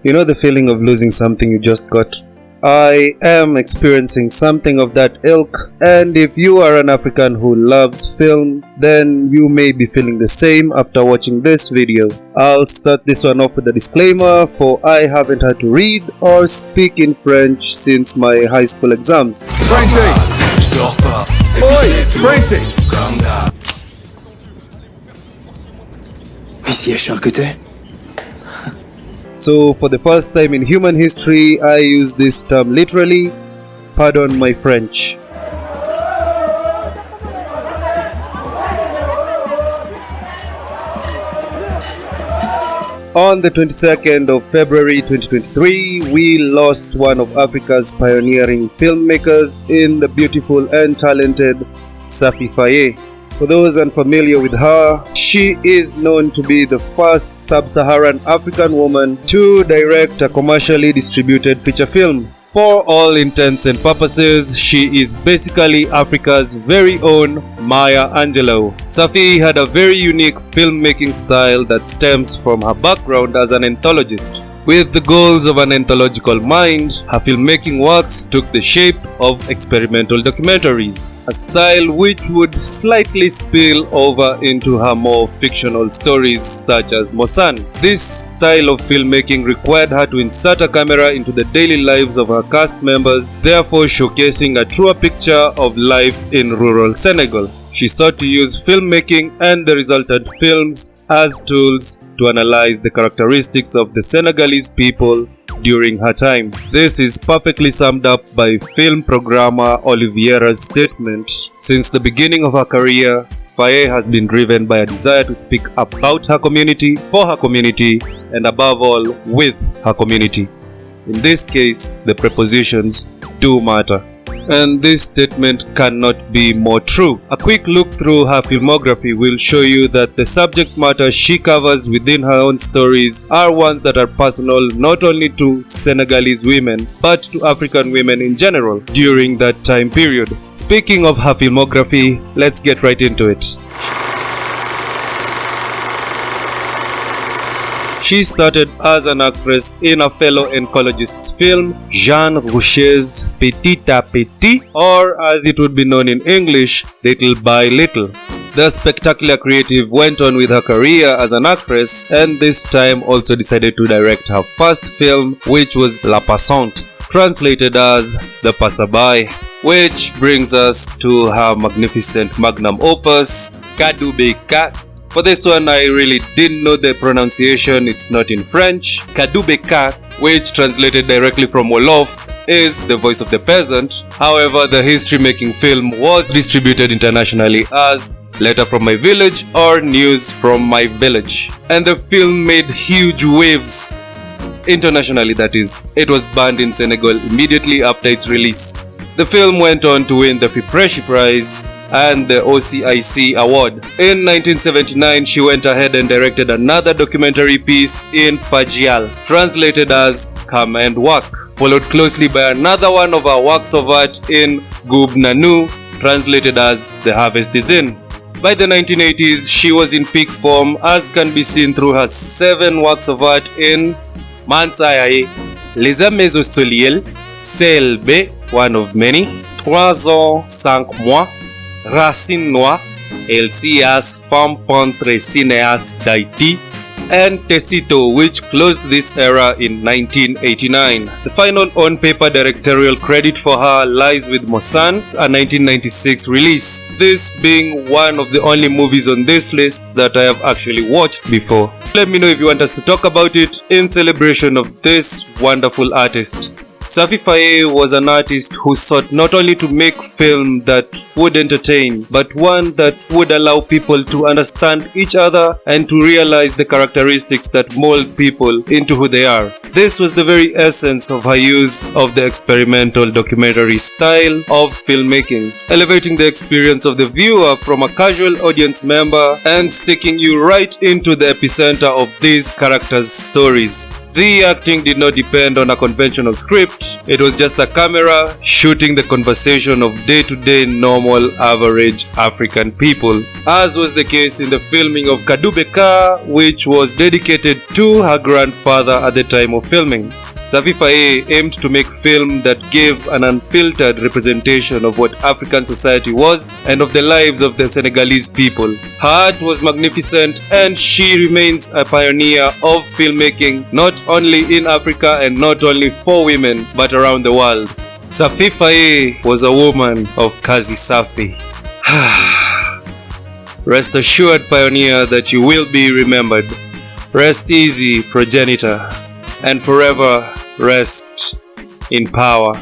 You know the feeling of losing something you just got? I am experiencing something of that ilk, and if you are an African who loves film, then you may be feeling the same after watching this video. I'll start this one off with a disclaimer, for I haven't had to read or speak in French since my high school exams. So for the first time in human history, I use this term literally. Pardon my French. On the 22nd of February 2023, we lost one of Africa's pioneering filmmakers in the beautiful and talented Safi Faye. For those unfamiliar with her, she is known to be the first sub-Saharan African woman to direct a commercially distributed feature film. For all intents and purposes, she is basically Africa's very own Maya Angelou. Safi had a very unique filmmaking style that stems from her background as an anthologist. With the goals of an anthological mind, her filmmaking works took the shape of experimental documentaries, a style which would slightly spill over into her more fictional stories such as Mossane. This style of filmmaking required her to insert a camera into the daily lives of her cast members, therefore showcasing a truer picture of life in rural Senegal. She sought to use filmmaking and the resultant films as tools to analyze the characteristics of the Senegalese people during her time. This is perfectly summed up by film programmer Oliviera's statement. Since the beginning of her career, Faye has been driven by a desire to speak about her community, for her community, and above all, with her community. In this case, the prepositions do matter. And this statement cannot be more true. A quick look through her filmography will show you that the subject matter she covers within her own stories are ones that are personal not only to Senegalese women, but to African women in general during that time period. Speaking of her filmography, let's get right into it. She started as an actress in a fellow oncologist's film, Jean Roucher's Petit à Petit, or as it would be known in English, Little by Little. The spectacular creative went on with her career as an actress, and this time also decided to direct her first film, which was La Passante, translated as The Passerby. Which brings us to her magnificent magnum opus, Kaddu Beykat. For this one, I really didn't know the pronunciation, it's not in French. Kaddu Beykat, which translated directly from Wolof, is the voice of the peasant. However, the history-making film was distributed internationally as Letter from My Village or News from My Village. And the film made huge waves. Internationally, that is. It was banned in Senegal immediately after its release. The film went on to win the Fipreshi Prize and the OCIC award. In 1979, she went ahead and directed another documentary piece in Fajial, translated as Come and Work, followed closely by another one of her works of art in Gub Nanu, translated as The Harvest is In. By the 1980s, she was in peak form, as can be seen through her 7 works of art in Mansayae, Les Ames au Soliel, CLB, one of many, 3 ans, 5 mois, Racine Noire, LCS, Femme Peintre Cinéaste d'Haïti, and Tecito, which closed this era in 1989. The final on-paper directorial credit for her lies with Mossane, a 1996 release, this being one of the only movies on this list that I have actually watched before. Let me know if you want us to talk about it in celebration of this wonderful artist. Safi Faye was an artist who sought not only to make film that would entertain, but one that would allow people to understand each other and to realize the characteristics that mold people into who they are. This was the very essence of her use of the experimental documentary style of filmmaking, elevating the experience of the viewer from a casual audience member and sticking you right into the epicenter of these characters' stories. The acting did not depend on a conventional script. It was just a camera shooting the conversation of day-to-day normal average African people, as was the case in the filming of Kaddu, which was dedicated to her grandfather at the time of filming. Safi Faye aimed to make film that gave an unfiltered representation of what African society was and of the lives of the Senegalese people. Her art was magnificent and she remains a pioneer of filmmaking not only in Africa and not only for women but around the world. Safi Faye was a woman of Kazi Safi. Rest assured, pioneer, that you will be remembered. Rest easy, progenitor, and forever rest in power.